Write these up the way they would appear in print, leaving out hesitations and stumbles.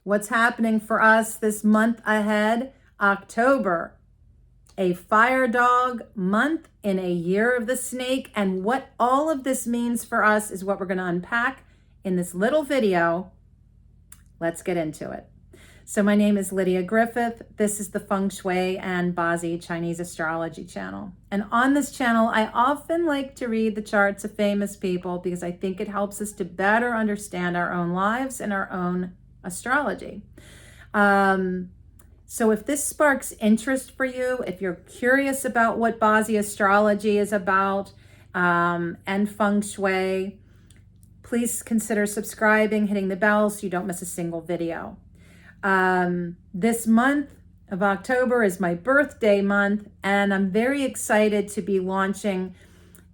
What's happening for us this month ahead? October, a fire dog month in a year of the snake. And what all of this means for us is what we're going to unpack in this little video. Let's get into it. So my name is Lydia Griffith. This is the Feng Shui and Bazi Chinese Astrology channel. And on this channel, I often like to read the charts of famous people because I think it helps us to better understand our own lives and our own astrology. So if this sparks interest for you, if you're curious about what Bazi astrology is about and Feng Shui, please consider subscribing, hitting the bell so you don't miss a single video. This month of October is my birthday month, and I'm very excited to be launching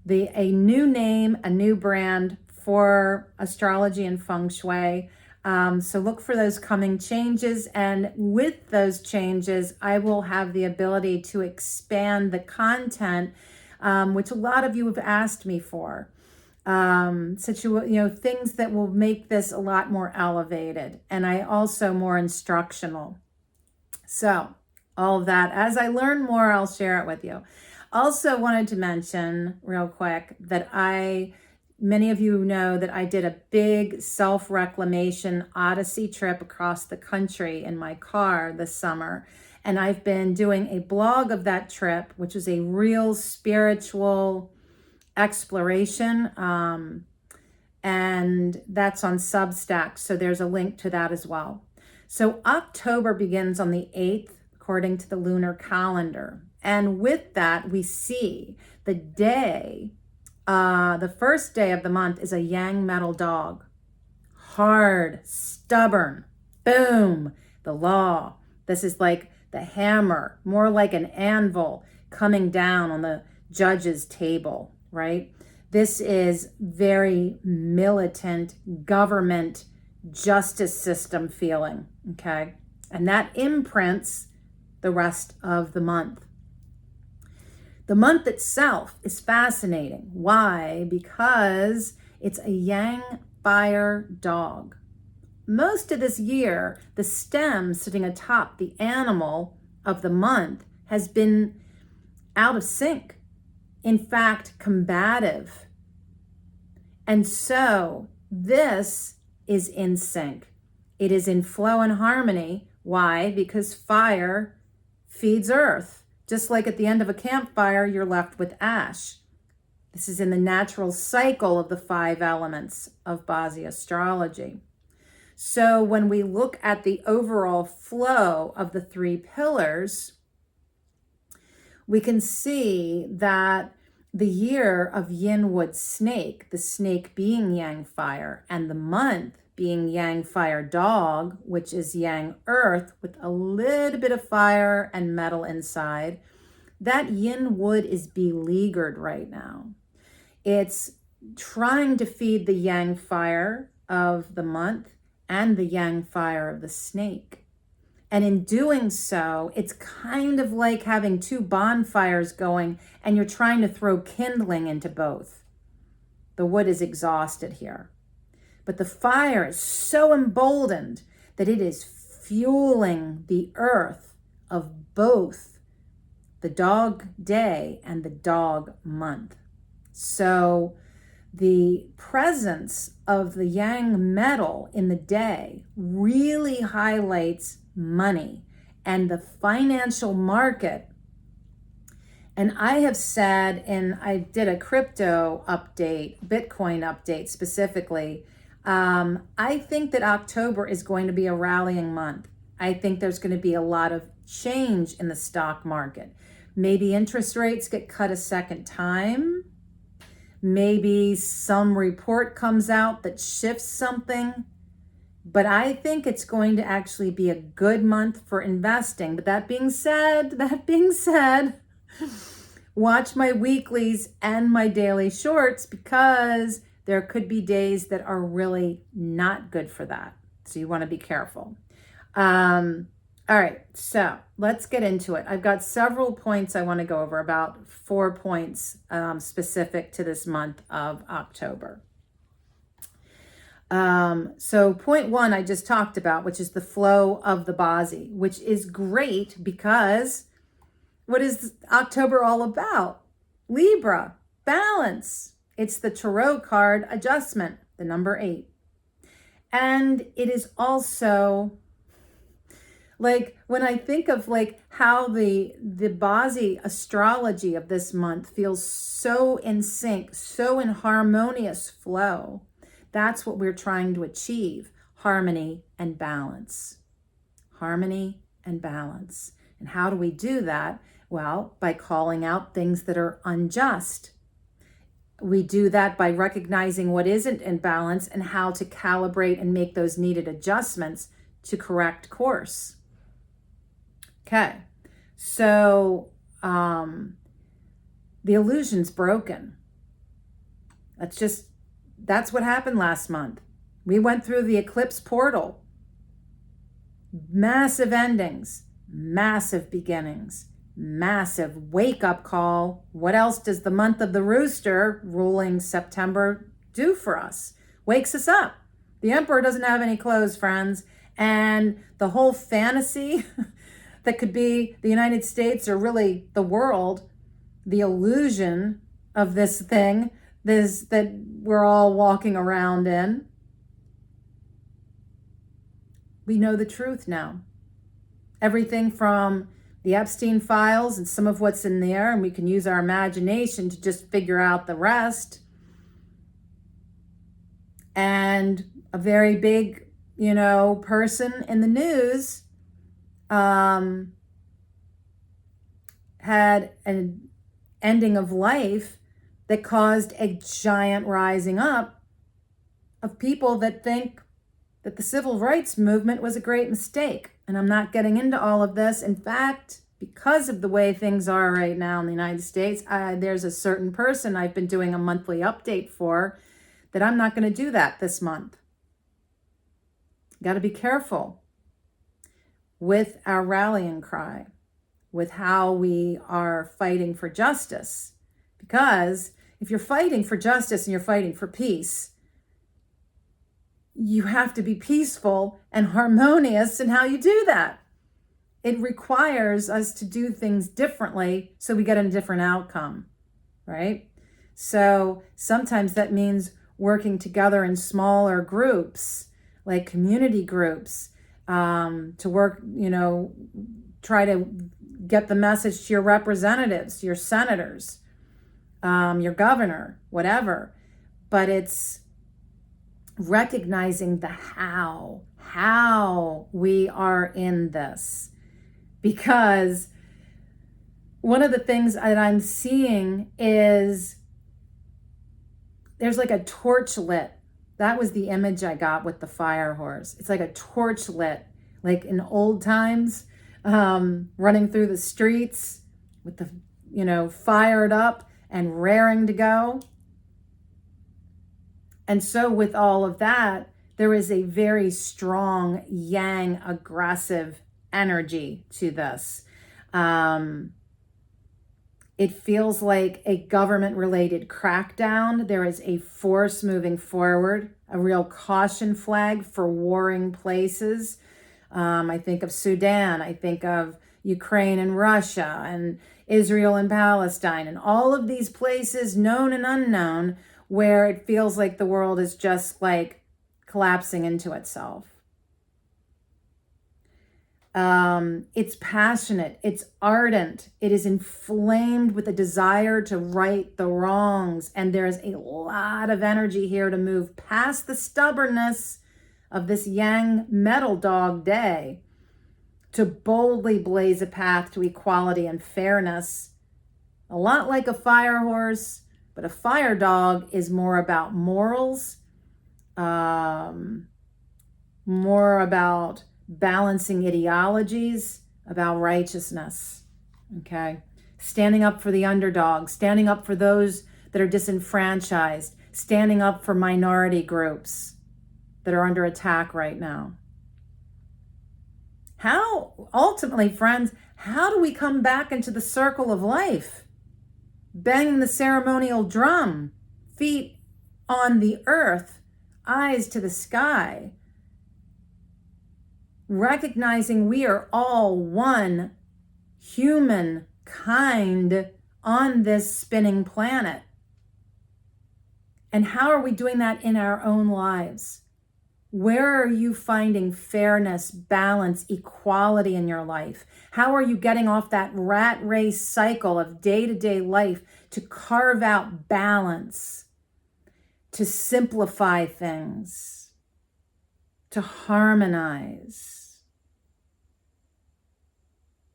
a new name, a new brand for astrology and Feng Shui. So look for those coming changes, and with those changes, I will have the ability to expand the content, which a lot of you have asked me for. Things that will make this a lot more elevated, and I also more instructional. So all of that, as I learn more, I'll share it with you. Also wanted to mention real quick that many of you know that I did a big self-reclamation odyssey trip across the country in my car this summer. And I've been doing a blog of that trip, which is a real spiritual exploration. And that's on Substack. So there's a link to that as well. So October begins on the 8th, according to the lunar calendar. And with that, we see the day, the first day of the month is a yang metal dog. Hard, stubborn, boom, the law. This is like the hammer, more like an anvil coming down on the judge's table, right? This is very militant government justice system feeling, okay? And that imprints the rest of the month. The month itself is fascinating. Why? Because it's a yang fire dog. Most of this year, the stem sitting atop the animal of the month has been out of sync. In fact, combative. And so this is in sync. It is in flow and harmony. Why? Because fire feeds earth. Just like at the end of a campfire, you're left with ash. This is in the natural cycle of the 5 elements of Bazi astrology. So when we look at the overall flow of the 3 pillars, we can see that the year of yin wood snake, the snake being yang fire, and the month being yang fire dog, which is yang earth with a little bit of fire and metal inside, that yin wood is beleaguered right now. It's trying to feed the yang fire of the month and the yang fire of the snake. And in doing so, it's kind of like having 2 bonfires going and you're trying to throw kindling into both. The wood is exhausted here. But the fire is so emboldened that it is fueling the earth of both the dog day and the dog month. So the presence of the yang metal in the day really highlights money and the financial market. And I have said, and I did a crypto update, Bitcoin update specifically, I think that October is going to be a rallying month. I think there's going to be a lot of change in the stock market. Maybe interest rates get cut a second time. Maybe some report comes out that shifts something. But I think it's going to actually be a good month for investing. But that being said, watch my weeklies and my daily shorts because there could be days that are really not good for that. So you want to be careful. All right, so let's get into it. I've got several points I want to go over, about 4 points specific to this month of October. So point one, I just talked about, which is the flow of the Bazi, which is great because what is October all about? Libra, balance. It's the tarot card adjustment, the number 8. And it is also like when I think of like how the Bazi astrology of this month feels so in sync, so in harmonious flow. That's what we're trying to achieve, harmony and balance. Harmony and balance. And how do we do that? Well, by calling out things that are unjust. We do that by recognizing what isn't in balance and how to calibrate and make those needed adjustments to correct course. Okay, so the illusion's broken. That's what happened last month. We went through the eclipse portal. Massive endings, massive beginnings, massive wake-up call. What else does the month of the rooster, ruling September, do for us? Wakes us up. The emperor doesn't have any clothes, friends. And the whole fantasy that could be the United States or really the world, the illusion of this thing, this that we're all walking around in. We know the truth now. Everything from the Epstein files and some of what's in there, and we can use our imagination to just figure out the rest. And a very big, person in the news had an ending of life that caused a giant rising up of people that think that the civil rights movement was a great mistake. And I'm not getting into all of this. In fact, because of the way things are right now in the United States, there's a certain person I've been doing a monthly update for that I'm not going to do that this month. Got to be careful with our rallying cry, with how we are fighting for justice. Because if you're fighting for justice and you're fighting for peace, you have to be peaceful and harmonious in how you do that. It requires us to do things differently so we get a different outcome, right? So sometimes that means working together in smaller groups, like community groups, to work, try to get the message to your representatives, your senators, your governor, whatever. But it's recognizing the how we are in this. Because one of the things that I'm seeing is there's like a torch lit. That was the image I got with the fire horse. It's like a torch lit, like in old times, running through the streets with the, fired up and raring to go. And so with all of that, there is a very strong yang aggressive energy to this. It feels like a government-related crackdown. There is a force moving forward, a real caution flag for warring places. I think of Sudan. I think of Ukraine and Russia and Israel and Palestine and all of these places, known and unknown, where it feels like the world is just like collapsing into itself. It's passionate, it's ardent, it is inflamed with a desire to right the wrongs. And there's a lot of energy here to move past the stubbornness of this yang metal dog day to boldly blaze a path to equality and fairness. A lot like a fire horse, but a fire dog is more about morals, more about balancing ideologies, about righteousness, okay? Standing up for the underdog, standing up for those that are disenfranchised, standing up for minority groups that are under attack right now. Ultimately, friends, how do we come back into the circle of life? Banging the ceremonial drum, feet on the earth, eyes to the sky, recognizing we are all one humankind on this spinning planet. And how are we doing that in our own lives? Where are you finding fairness, balance, equality in your life? How are you getting off that rat race cycle of day-to-day life to carve out balance, to simplify things, to harmonize?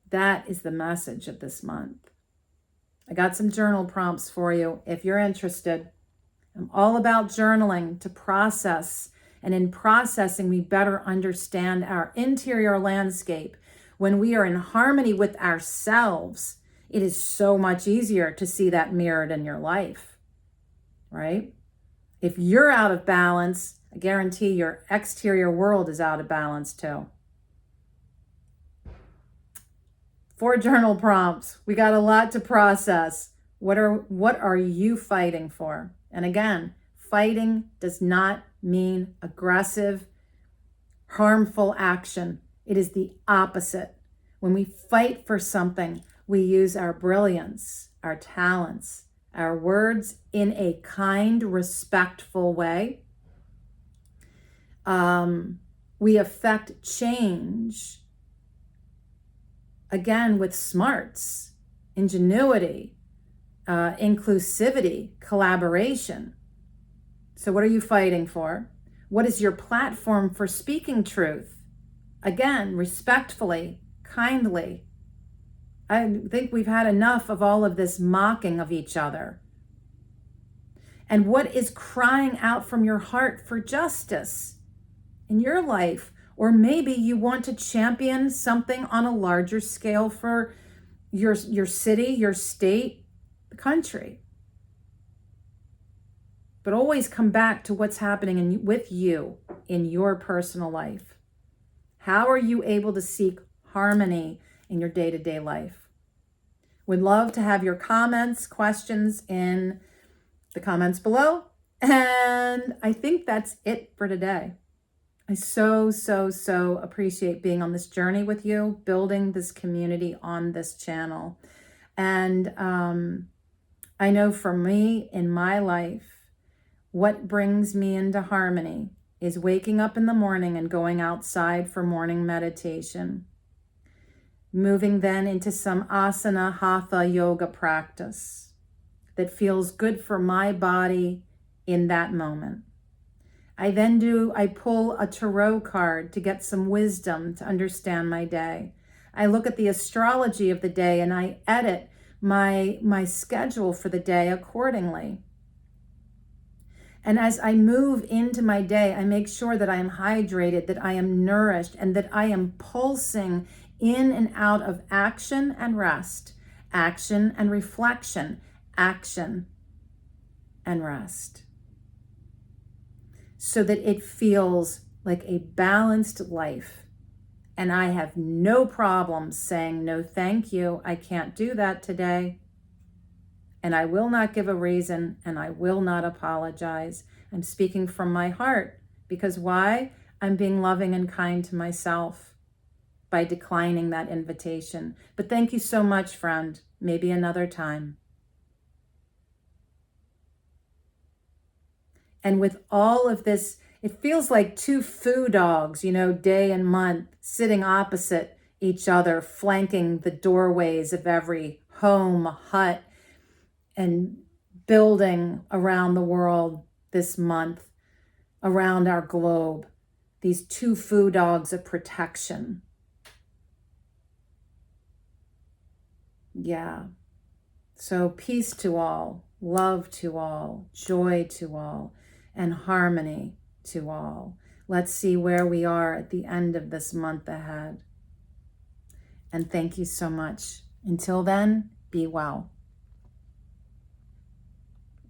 That is the message of this month. I got some journal prompts for you if you're interested. I'm all about journaling to process. And in processing, we better understand our interior landscape. When we are in harmony with ourselves, it is so much easier to see that mirrored in your life, right? If you're out of balance, I guarantee your exterior world is out of balance too. 4 journal prompts. We got a lot to process. What are you fighting for? And again, fighting does not mean aggressive, harmful action. It is the opposite. When we fight for something, we use our brilliance, our talents, our words in a kind, respectful way. We affect change, again, with smarts, ingenuity, inclusivity, collaboration. So what are you fighting for? What is your platform for speaking truth? Again, respectfully, kindly. I think we've had enough of all of this mocking of each other. And what is crying out from your heart for justice in your life? Or maybe you want to champion something on a larger scale for your city, your state, the country. But always come back to what's happening with you in your personal life. How are you able to seek harmony in your day-to-day life? Would love to have your comments, questions in the comments below. And I think that's it for today. I so appreciate being on this journey with you, building this community on this channel. And I know for me in my life, what brings me into harmony is waking up in the morning and going outside for morning meditation. Moving then into some asana, hatha yoga practice that feels good for my body in that moment. I pull a tarot card to get some wisdom to understand my day. I look at the astrology of the day and I edit my schedule for the day accordingly. And as I move into my day, I make sure that I am hydrated, that I am nourished, and that I am pulsing in and out of action and rest, action and reflection, action and rest. So that it feels like a balanced life. And I have no problem saying, no, thank you. I can't do that today. And I will not give a reason, and I will not apologize. I'm speaking from my heart, because why? I'm being loving and kind to myself by declining that invitation. But thank you so much, friend. Maybe another time. And with all of this, it feels like 2 foo dogs, day and month, sitting opposite each other, flanking the doorways of every home, hut, and building around the world this month, around our globe, these 2 foo dogs of protection. Yeah. So peace to all, love to all, joy to all, and harmony to all. Let's see where we are at the end of this month ahead. And thank you so much. Until then, be well.